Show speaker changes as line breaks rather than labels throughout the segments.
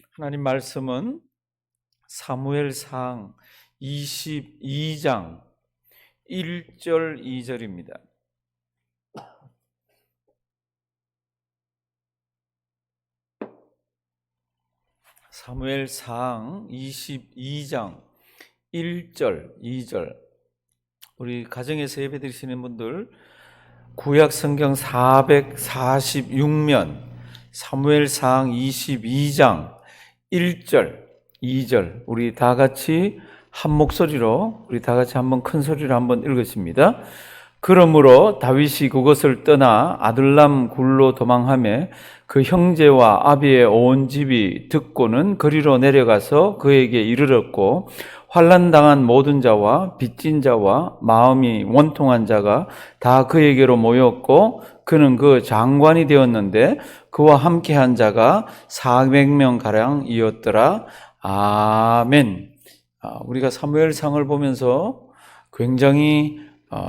하나님 말씀은 사무엘상 22장 1절 2절입니다. 사무엘상 22장 1절 2절. 우리 가정에서 예배드리시는 분들 구약 성경 446면 사무엘상 22장 1절 2절 우리 다 같이 한 목소리로 우리 다 같이 한번 큰 소리로 한번 읽으십니다. 그러므로 다윗이 그것을 떠나 아둘람 굴로 도망하며 그 형제와 아비의 온 집이 듣고는 거리로 내려가서 그에게 이르렀고 환난당한 모든 자와 빚진 자와 마음이 원통한 자가 다 그에게로 모였고 그는 그 장관이 되었는데 그와 함께한 자가 400명가량이었더라. 아멘. 우리가 사무엘상을 보면서 굉장히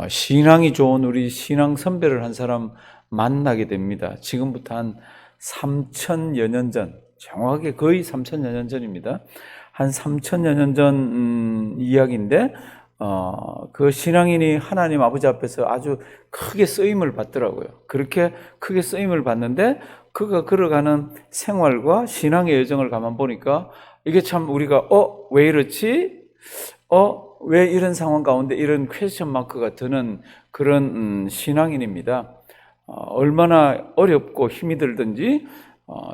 신앙이 좋은 우리 신앙 선배를 한 사람 만나게 됩니다. 지금부터 한 3천여 년 전, 정확하게 거의 3천여 년 전입니다. 한 3천여 년 전 이야기인데 그 신앙인이 하나님 아버지 앞에서 아주 크게 쓰임을 받더라고요. 그렇게 크게 쓰임을 받는데 그가 걸어가는 생활과 신앙의 여정을 가만 보니까 이게 참 우리가 왜 이렇지? 왜 이런 상황 가운데 이런 퀘스천 마크가 드는 그런 신앙인입니다. 얼마나 어렵고 힘이 들든지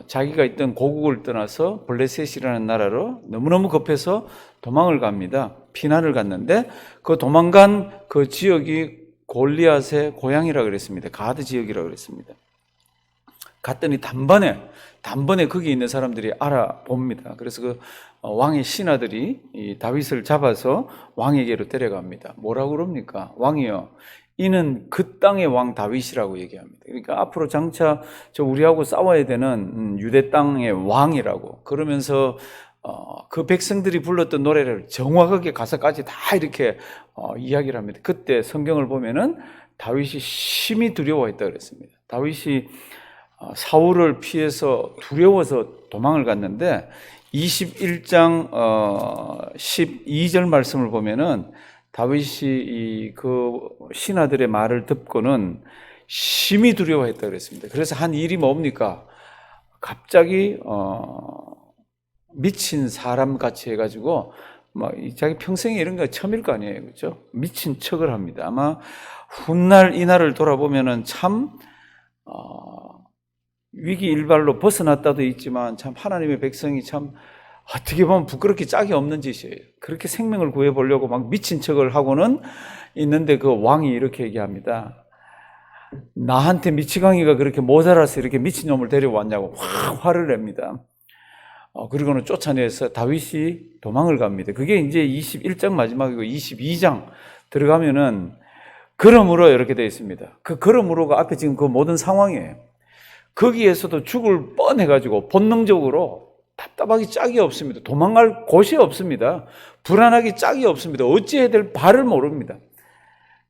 자기가 있던 고국을 떠나서 블레셋이라는 나라로 너무너무 급해서 도망을 갑니다. 피난을 갔는데 그 도망간 그 지역이 골리앗의 고향이라고 그랬습니다. 가드 지역이라고 그랬습니다. 갔더니 단번에 거기 있는 사람들이 알아봅니다. 그래서 그 왕의 신하들이 이 다윗을 잡아서 왕에게로 데려갑니다. 뭐라고 그럽니까? 왕이요, 이는 그 땅의 왕 다윗이라고 얘기합니다. 그러니까 앞으로 장차 우리하고 싸워야 되는 유대 땅의 왕이라고. 그러면서 그 백성들이 불렀던 노래를 정확하게 가사까지 다 이렇게 이야기를 합니다. 그때 성경을 보면은 다윗이 심히 두려워했다 그랬습니다. 다윗이 사울을 피해서 두려워서 도망을 갔는데 21장 12절 말씀을 보면은 다윗이 그 신하들의 말을 듣고는 심히 두려워했다 그랬습니다. 그래서 한 일이 뭡니까? 갑자기 미친 사람 같이 해가지고 자기 평생에 이런 거 처음일 거 아니에요, 그렇죠? 미친 척을 합니다. 아마 훗날 이날을 돌아보면은 참 위기 일발로 벗어났다도 있지만 참 하나님의 백성이 참 어떻게 보면 부끄럽게 짝이 없는 짓이에요. 그렇게 생명을 구해보려고 막 미친 척을 하고는 있는데 그 왕이 이렇게 얘기합니다. 나한테 미치광이가 그렇게 모자라서 이렇게 미친놈을 데려왔냐고 확 화를 냅니다. 그리고는 쫓아내서 다윗이 도망을 갑니다. 그게 이제 21장 마지막이고 22장 들어가면은 그러므로 이렇게 되어 있습니다. 그 그러므로가 앞에 지금 그 모든 상황이에요. 거기에서도 죽을 뻔해가지고 본능적으로 답답하기 짝이 없습니다. 도망갈 곳이 없습니다. 불안하기 짝이 없습니다. 어찌해야 될 바를 모릅니다.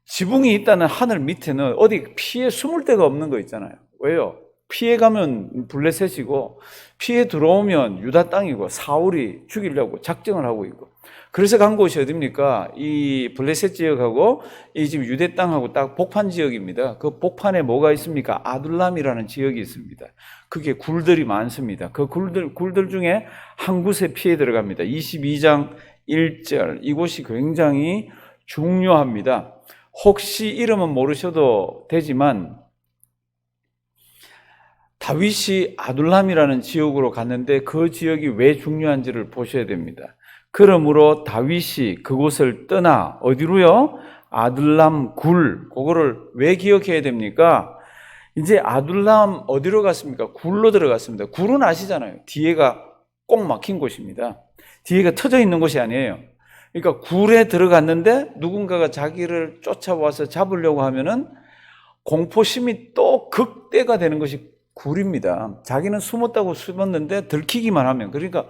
지붕이 있다는 하늘 밑에는 어디 피해 숨을 데가 없는 거 있잖아요. 왜요? 피해 가면 블레셋이고 피해 들어오면 유다 땅이고 사울이 죽이려고 작정을 하고 있고, 그래서 간 곳이 어딥니까? 이 블레셋 지역하고 이 지금 유대 땅하고 딱 복판 지역입니다. 그 복판에 뭐가 있습니까? 아둘람이라는 지역이 있습니다. 그게 굴들이 많습니다. 그 굴들 중에 한 곳에 피해 들어갑니다. 22장 1절. 이곳이 굉장히 중요합니다. 혹시 이름은 모르셔도 되지만 다윗이 아둘람이라는 지역으로 갔는데 그 지역이 왜 중요한지를 보셔야 됩니다. 그러므로 다윗이 그곳을 떠나 어디로요? 아둘람 굴. 그거를 왜 기억해야 됩니까? 이제 아둘람 어디로 갔습니까? 굴로 들어갔습니다. 굴은 아시잖아요. 뒤에가 꼭 막힌 곳입니다. 뒤에가 터져 있는 곳이 아니에요. 그러니까 굴에 들어갔는데 누군가가 자기를 쫓아와서 잡으려고 하면은 공포심이 또 극대가 되는 것이 굴입니다. 자기는 숨었다고 숨었는데 들키기만 하면, 그러니까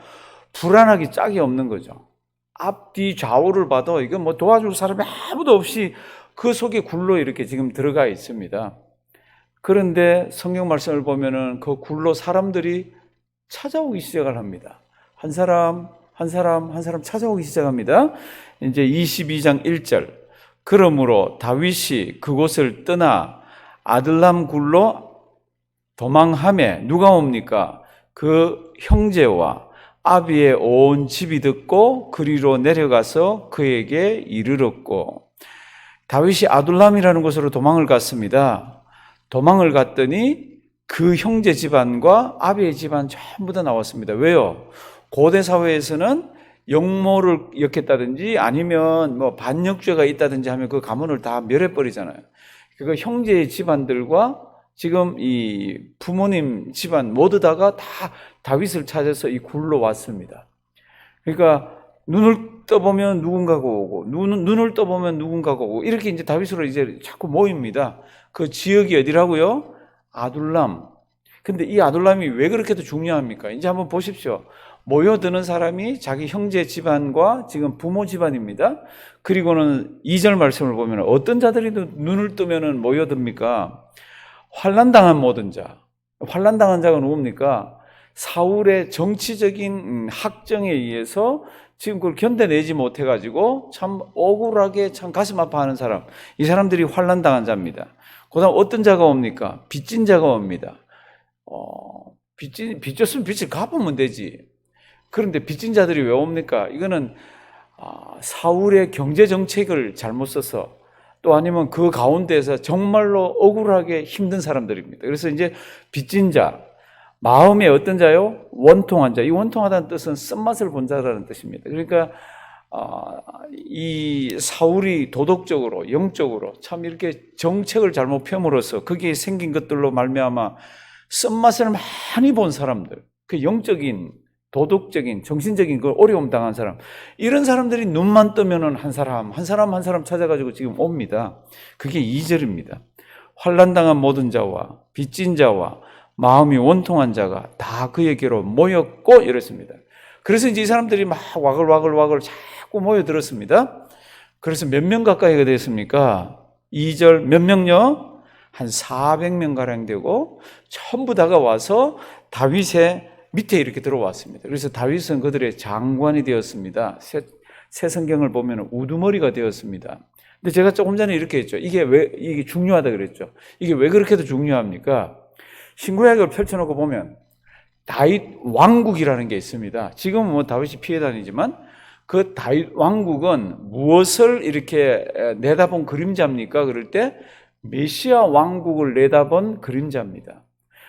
불안하기 짝이 없는 거죠. 앞뒤 좌우를 봐도 이거 뭐 도와줄 사람이 아무도 없이 그 속에 굴로 이렇게 지금 들어가 있습니다. 그런데 성경 말씀을 보면은 그 굴로 사람들이 찾아오기 시작을 합니다. 한 사람 한 사람 한 사람 찾아오기 시작합니다. 이제 22장 1절. 그러므로 다윗이 그곳을 떠나 아들람 굴로 도망하매 누가 옵니까? 그 형제와 아비의 온 집이 듣고 그리로 내려가서 그에게 이르렀고, 다윗이 아둘람이라는 곳으로 도망을 갔습니다. 도망을 갔더니 그 형제 집안과 아비의 집안 전부 다 나왔습니다. 왜요? 고대 사회에서는 영모를 엮겠다든지 아니면 뭐 반역죄가 있다든지 하면 그 가문을 다 멸해버리잖아요. 그 형제의 집안들과 지금 이 부모님 집안 모두 다가 다 다윗을 찾아서 이 굴로 왔습니다. 그러니까 눈을 떠보면 누군가가 오고 눈을 떠보면 누군가가 오고 이렇게 이제 다윗으로 이제 자꾸 모입니다. 그 지역이 어디라고요? 아둘람. 근데 이 아둘람이 왜 그렇게도 중요합니까? 이제 한번 보십시오. 모여드는 사람이 자기 형제 집안과 지금 부모 집안입니다. 그리고는 2절 말씀을 보면 어떤 자들이 눈을 뜨면 모여듭니까? 환난당한 모든 자. 환난당한 자가 누굽니까? 사울의 정치적인 학정에 의해서 지금 그걸 견뎌내지 못해가지고 참 억울하게 참 가슴 아파하는 사람. 이 사람들이 환난당한 자입니다. 그 다음 어떤 자가 옵니까? 빚진 자가 옵니다. 빚졌으면 빚을 갚으면 되지. 그런데 빚진 자들이 왜 옵니까? 이거는 사울의 경제 정책을 잘못 써서 또 아니면 그 가운데서 정말로 억울하게 힘든 사람들입니다. 그래서 이제 빚진 자, 마음의 어떤 자요? 원통한 자. 이 원통하다는 뜻은 쓴맛을 본 자라는 뜻입니다. 그러니까 이 사울이 도덕적으로 영적으로 참 이렇게 정책을 잘못 펴므로써 거기에 생긴 것들로 말미암아 쓴맛을 많이 본 사람들, 그 영적인 도덕적인 정신적인 그 어려움 당한 사람, 이런 사람들이 눈만 뜨면은 한 사람 찾아가지고 지금 옵니다. 그게 2절입니다. 환난당한 모든 자와 빚진 자와 마음이 원통한 자가 다 그에게로 모였고 이랬습니다. 그래서 이제 이 사람들이 막 와글와글 자꾸 모여들었습니다. 그래서 몇 명 가까이가 됐습니까? 2절 몇 명요? 한 400명 가량 되고 전부 다가 와서 다윗의 밑에 이렇게 들어왔습니다. 그래서 다윗은 그들의 장관이 되었습니다. 새 성경을 보면 우두머리가 되었습니다. 근데 제가 조금 전에 이렇게 했죠. 이게 중요하다 그랬죠. 이게 왜 그렇게도 중요합니까? 신구약을 펼쳐놓고 보면 다윗 왕국이라는 게 있습니다. 지금은 뭐 다윗이 피해 다니지만 그 다윗 왕국은 무엇을 이렇게 내다본 그림자입니까? 그럴 때 메시아 왕국을 내다본 그림자입니다.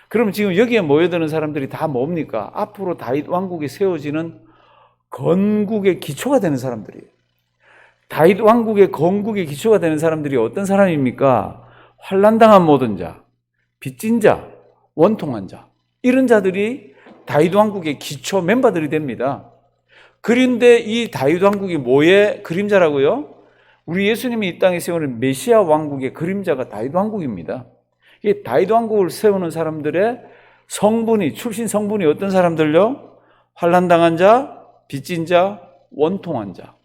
그럼 지금 여기에 모여드는 사람들이 다 뭡니까? 앞으로 다윗 왕국이 세워지는 건국의 기초가 되는 사람들이에요. 다윗 왕국의 건국의 기초가 되는 사람들이 어떤 사람입니까? 환난당한 모든 자, 빚진 자, 원통한 자, 이런 자들이 다윗 왕국의 기초 멤버들이 됩니다. 그런데 이 다윗 왕국이 뭐의 그림자라고요? 우리 예수님이 이 땅에 세우는 메시아 왕국의 그림자가 다윗 왕국입니다. 이 다윗 왕국을 세우는 사람들의 성분이, 출신 성분이 어떤 사람들요? 환난당한 자, 빚진 자, 원통한 자.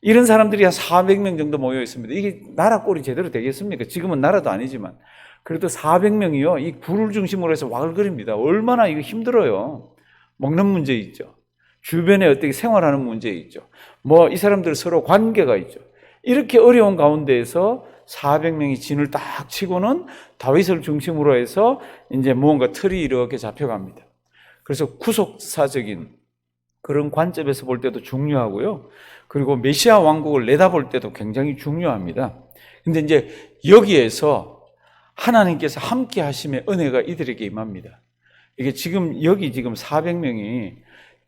이런 사람들이 한 400명 정도 모여 있습니다. 이게 나라 꼴이 제대로 되겠습니까? 지금은 나라도 아니지만. 그래도 400명이요. 이 굴을 중심으로 해서 와글거립니다. 얼마나 이거 힘들어요. 먹는 문제 있죠. 주변에 어떻게 생활하는 문제 있죠. 뭐 이 사람들 서로 관계가 있죠. 이렇게 어려운 가운데에서 400명이 진을 딱 치고는 다윗을 중심으로 해서 이제 무언가 틀이 이렇게 잡혀갑니다. 그래서 구속사적인 그런 관점에서 볼 때도 중요하고요. 그리고 메시아 왕국을 내다볼 때도 굉장히 중요합니다. 근데 이제 여기에서 하나님께서 함께 하심의 은혜가 이들에게 임합니다. 이게 여기 400명이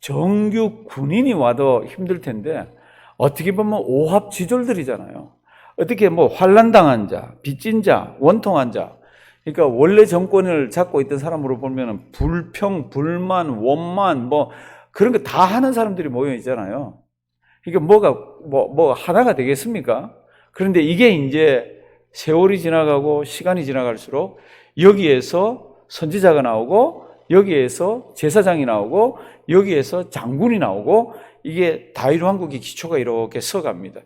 정규 군인이 와도 힘들 텐데 어떻게 보면 오합지졸들이잖아요. 어떻게 뭐 환난당한 자, 빚진 자, 원통한 자. 그러니까 원래 정권을 잡고 있던 사람으로 보면 불평, 불만, 원만 뭐 그런 거 다 하는 사람들이 모여 있잖아요. 그러니까 뭐가 하나가 되겠습니까? 그런데 이게 이제 세월이 지나가고 시간이 지나갈수록 여기에서 선지자가 나오고 여기에서 제사장이 나오고 여기에서 장군이 나오고 이게 다윗 왕국의 기초가 이렇게 서갑니다.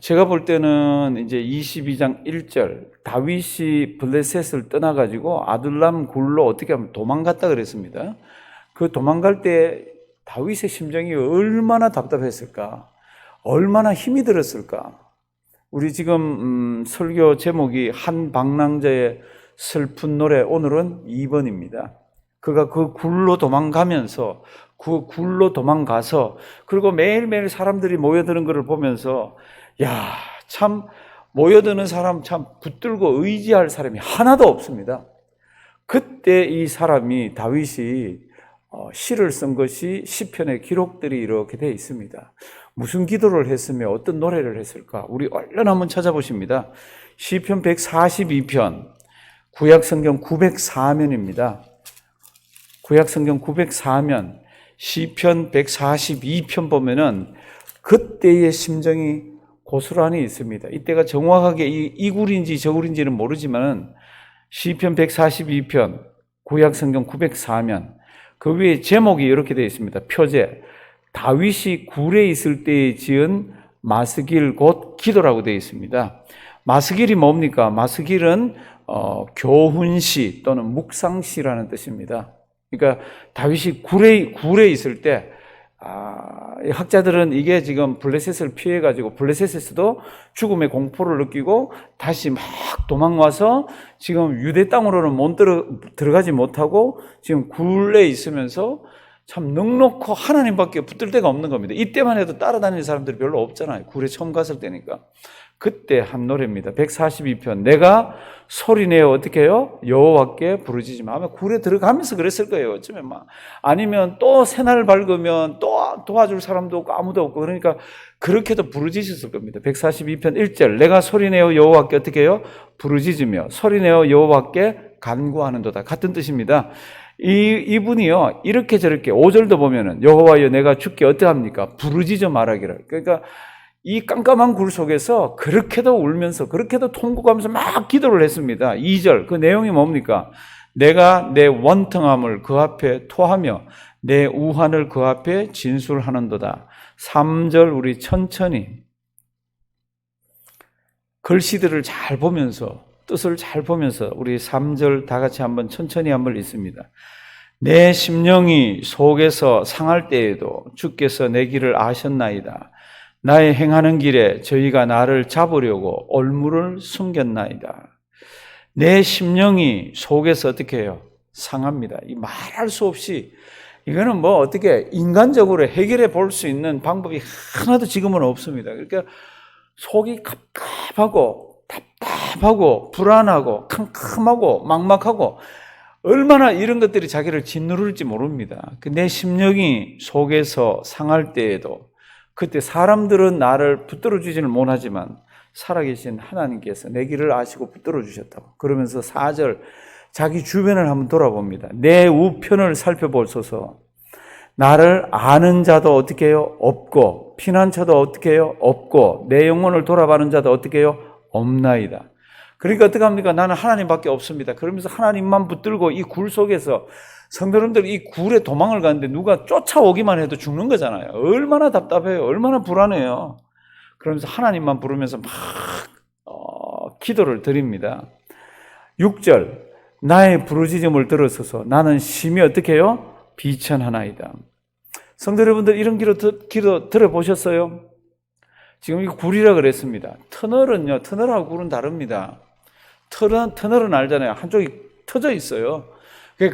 제가 볼 때는 이제 22장 1절 다윗이 블레셋을 떠나가지고 아둘람 굴로 어떻게 하면 도망갔다 그랬습니다. 그 도망갈 때 다윗의 심정이 얼마나 답답했을까? 얼마나 힘이 들었을까? 우리 지금 설교 제목이 한방랑자의 슬픈 노래, 오늘은 2번입니다. 그가 그 굴로 도망가면서, 그 굴로 도망가서, 그리고 매일매일 사람들이 모여드는 것을 보면서, 야, 참 모여드는 사람 참 붙들고 의지할 사람이 하나도 없습니다. 그때 이 사람이, 다윗이 시를 쓴 것이 시편의 기록들이 이렇게 되어 있습니다. 무슨 기도를 했으며 어떤 노래를 했을까? 우리 얼른 한번 찾아보십니다. 시편 142편, 구약성경 904면입니다. 구약성경 904면, 시편 142편 보면은 그때의 심정이 고스란히 있습니다. 이때가 정확하게 이 굴인지 저 굴인지는 모르지만은 시편 142편, 구약성경 904면, 그 위에 제목이 이렇게 되어 있습니다. 표제, 다윗이 굴에 있을 때에 지은 마스길 곧 기도라고 되어 있습니다. 마스길이 뭡니까? 마스길은 교훈시 또는 묵상시라는 뜻입니다. 그러니까 다윗이 굴에 있을 때, 학자들은 이게 지금 블레셋을 피해가지고 블레셋에서도 죽음의 공포를 느끼고 다시 막 도망와서 지금 유대 땅으로는 못 들어가지 못하고 지금 굴에 있으면서 참 넉넉고 하나님밖에 붙들 데가 없는 겁니다. 이때만 해도 따라다니는 사람들이 별로 없잖아요. 굴에 처음 갔을 때니까. 그때 한 노래입니다. 142편. 내가 소리내어 어떻게 해요? 여호와께 부르짖으며. 아마 굴에 들어가면서 그랬을 거예요. 어쩌면 막. 아니면 또 새날 밝으면 또 도와줄 사람도 없고 아무도 없고 그러니까 그렇게도 부르짖었을 겁니다. 142편 1절. 내가 소리내어 여호와께 어떻게 해요? 부르짖으며 소리내어 여호와께 간구하는도다. 같은 뜻입니다. 이분이요, 이렇게 저렇게 5절도 보면은 여호와여 내가 주께 어떠합니까? 부르짖어 말하기를. 그러니까 이 깜깜한 굴 속에서 그렇게도 울면서 그렇게도 통곡하면서 막 기도를 했습니다. 2절 그 내용이 뭡니까? 내가 내 원통함을 그 앞에 토하며 내 우환을 그 앞에 진술하는도다. 3절 우리 천천히 글씨들을 잘 보면서 뜻을 잘 보면서 우리 3절 다 같이 한번 천천히 한번 읽습니다. 내 심령이 속에서 상할 때에도 주께서 내 길을 아셨나이다. 나의 행하는 길에 저희가 나를 잡으려고 올무를 숨겼나이다. 내 심령이 속에서 어떻게 해요? 상합니다. 이 말할 수 없이 이거는 뭐 어떻게 인간적으로 해결해 볼 수 있는 방법이 하나도 지금은 없습니다. 그러니까 속이 갑갑하고 답답하고 불안하고 캄캄하고 막막하고 얼마나 이런 것들이 자기를 짓누를지 모릅니다. 내 심령이 속에서 상할 때에도 그때 사람들은 나를 붙들어 주지는 못하지만 살아계신 하나님께서 내 길을 아시고 붙들어 주셨다고. 그러면서 4절 자기 주변을 한번 돌아봅니다. 내 우편을 살펴보소서. 나를 아는 자도 어떻게 해요? 없고 피난처도 어떻게 해요? 없고 내 영혼을 돌아가는 자도 어떻게 해요? 없나이다. 그러니까 어떻게 합니까? 나는 하나님밖에 없습니다. 그러면서 하나님만 붙들고 이 굴 속에서 성도님들 이 굴에 도망을 가는데 누가 쫓아오기만 해도 죽는 거잖아요. 얼마나 답답해요. 얼마나 불안해요. 그러면서 하나님만 부르면서 막 기도를 드립니다. 6절 나의 부르짖음을 들으소서. 나는 심히 어떻게 해요? 비천하나이다. 성도 여러분들 이런 기도 들어보셨어요? 지금 이거 굴이라 그랬습니다. 터널은요, 터널하고 굴은 다릅니다. 터널은 알잖아요. 한쪽이 터져 있어요.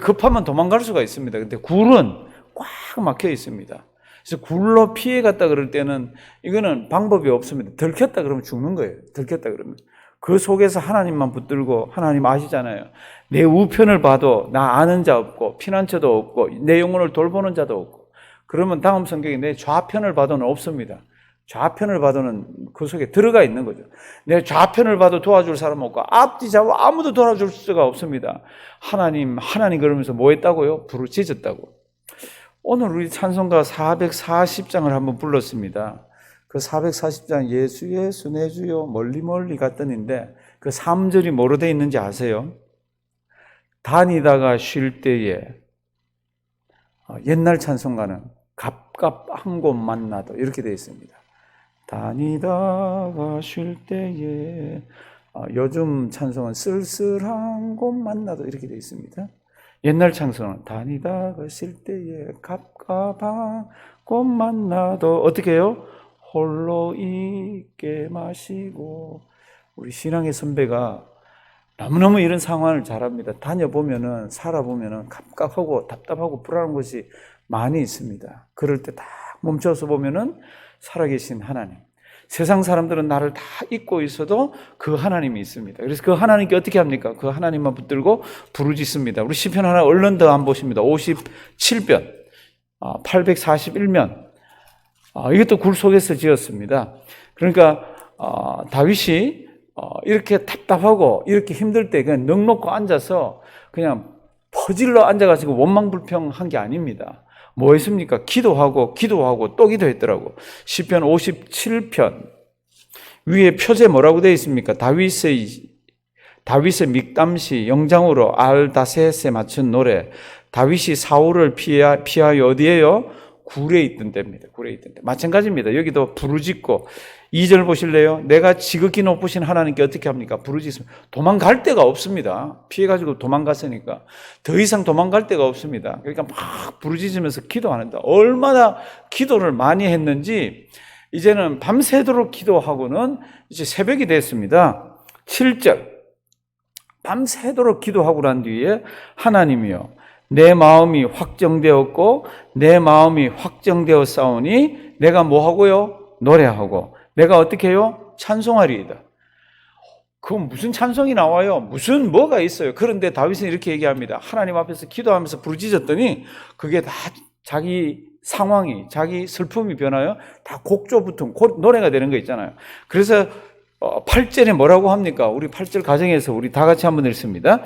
급하면 도망갈 수가 있습니다. 근데 굴은 꽉 막혀 있습니다. 그래서 굴로 피해 갔다 그럴 때는 이거는 방법이 없습니다. 들켰다 그러면 죽는 거예요. 들켰다 그러면. 그 속에서 하나님만 붙들고 하나님 아시잖아요. 내 우편을 봐도 나 아는 자 없고 피난처도 없고 내 영혼을 돌보는 자도 없고 그러면 다음 성경에 내 좌편을 봐도는 없습니다. 좌편을 봐도는 그 속에 들어가 있는 거죠. 내 좌편을 봐도 도와줄 사람 없고 앞뒤 좌우 아무도 도와줄 수가 없습니다. 하나님 그러면서 뭐 했다고요? 부르짖었다고. 오늘 우리 찬송가 440장을 한번 불렀습니다. 그 440장 예수 예수 내 주여 멀리 멀리 갔더니인데 그 3절이 뭐로 되어 있는지 아세요? 다니다가 쉴 때에 옛날 찬송가는 갑갑한 곳 만나도 이렇게 되어 있습니다. 다니다가 쉴 때에 요즘 찬송은 쓸쓸한 곳 만나도 이렇게 되어 있습니다. 옛날 찬송은 다니다가 쓸 때에 갑갑한 꽃만 나도 어떻게 해요? 홀로 있게 마시고. 우리 신앙의 선배가 너무너무 이런 상황을 잘합니다. 다녀보면은, 살아보면은 갑갑하고 답답하고 불안한 것이 많이 있습니다. 그럴 때 딱 멈춰서 보면은 살아계신 하나님, 세상 사람들은 나를 다 잊고 있어도 그 하나님이 있습니다. 그래서 그 하나님께 어떻게 합니까? 그 하나님만 붙들고 부르짖습니다. 우리 시편 하나 얼른 더 안 보십니다. 57편 841면 이것도 굴 속에서 지었습니다. 그러니까 다윗이 이렇게 답답하고 이렇게 힘들 때 그냥 넋놓고 앉아서 그냥 퍼질러 앉아가지고 원망불평한 게 아닙니다. 뭐 했습니까? 기도하고 또 기도했더라고. 시편 57편 위에 표제 뭐라고 되어 있습니까? 다윗의 믹담시 영장으로 알다셋에 맞춘 노래. 다윗이 사울을 피하여 어디에요? 굴에 있던 데입니다. 굴에 있던 데. 마찬가지입니다. 여기도 부르짖고 2절 보실래요? 내가 지극히 높으신 하나님께 어떻게 합니까? 부르짖으면 도망갈 데가 없습니다. 피해가지고 도망갔으니까 더 이상 도망갈 데가 없습니다. 그러니까 막 부르짖으면서 기도하는다. 얼마나 기도를 많이 했는지 이제는 밤새도록 기도하고는 이제 새벽이 됐습니다. 7절 밤새도록 기도하고 난 뒤에 하나님이요 내 마음이 확정되었고 내 마음이 확정되었사오니 내가 뭐하고요? 노래하고 내가 어떻게 해요? 찬송하리이다. 그건 무슨 찬송이 나와요? 무슨 뭐가 있어요? 그런데 다윗은 이렇게 얘기합니다. 하나님 앞에서 기도하면서 부르짖었더니 그게 다 자기 상황이, 자기 슬픔이 변하여 다 곡조부터 노래가 되는 거 있잖아요. 그래서 8절에 뭐라고 합니까? 우리 8절 가정에서 우리 다 같이 한번 읽습니다.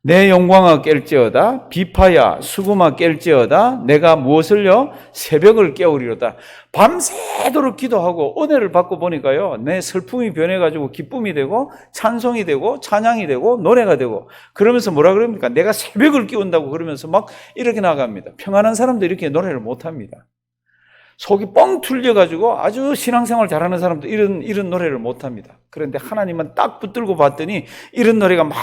내 영광아 깰지어다 비파야 수금아 깰지어다 내가 무엇을요? 새벽을 깨우리로다. 밤새도록 기도하고 은혜를 받고 보니까요 내 슬픔이 변해가지고 기쁨이 되고 찬송이 되고 찬양이 되고 노래가 되고 그러면서 뭐라 그럽니까? 내가 새벽을 깨운다고 그러면서 막 이렇게 나갑니다. 평안한 사람도 이렇게 노래를 못합니다. 속이 뻥 뚫려가지고 아주 신앙생활 잘하는 사람도 이런 노래를 못합니다. 그런데 하나님은 딱 붙들고 봤더니 이런 노래가 막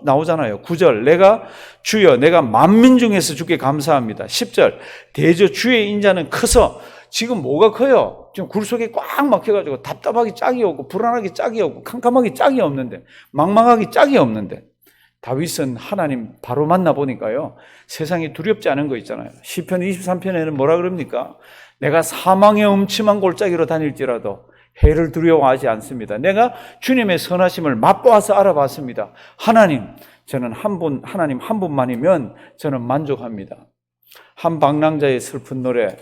나오잖아요. 9절 내가 주여 내가 만민 중에서 주께 감사합니다. 10절 대저 주의 인자는 커서 지금 뭐가 커요? 지금 굴 속에 꽉 막혀가지고 답답하기 짝이 없고 불안하기 짝이 없고 캄캄하기 짝이 없는데 망망하기 짝이 없는데 다윗은 하나님 바로 만나보니까요 세상이 두렵지 않은 거 있잖아요. 시편 23편에는 뭐라 그럽니까? 내가 사망의 음침한 골짜기로 다닐지라도 해를 두려워하지 않습니다. 내가 주님의 선하심을 맛보아서 알아봤습니다. 하나님 하나님 한 분만이면 저는 만족합니다. 한 방랑자의 슬픈 노래,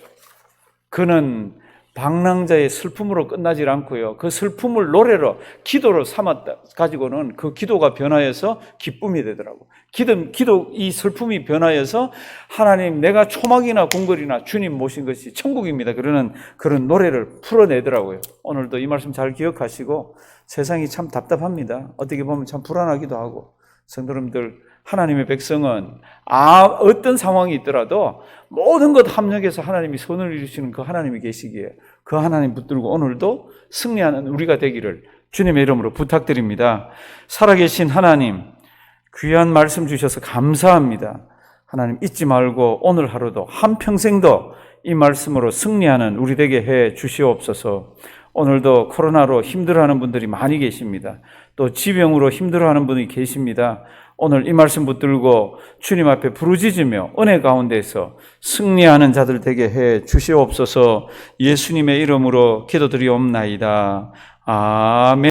그는 방랑자의 슬픔으로 끝나질 않고요. 그 슬픔을 노래로, 기도로 삼았다 가지고는 그 기도가 변하여서 기쁨이 되더라고. 이 슬픔이 변하여서 하나님, 내가 초막이나 궁궐이나 주님 모신 것이 천국입니다. 그런 노래를 풀어내더라고요. 오늘도 이 말씀 잘 기억하시고, 세상이 참 답답합니다. 어떻게 보면 참 불안하기도 하고, 성도님들, 하나님의 백성은 어떤 상황이 있더라도 모든 것 합력해서 하나님이 손을 이루시는 그 하나님이 계시기에 그 하나님 붙들고 오늘도 승리하는 우리가 되기를 주님의 이름으로 부탁드립니다. 살아계신 하나님, 귀한 말씀 주셔서 감사합니다. 하나님 잊지 말고 오늘 하루도 한평생도 이 말씀으로 승리하는 우리 되게 해 주시옵소서. 오늘도 코로나로 힘들어하는 분들이 많이 계십니다. 또 지병으로 힘들어하는 분이 계십니다. 오늘 이 말씀 붙들고 주님 앞에 부르짖으며 은혜 가운데서 승리하는 자들 되게 해 주시옵소서. 예수님의 이름으로 기도드리옵나이다. 아멘.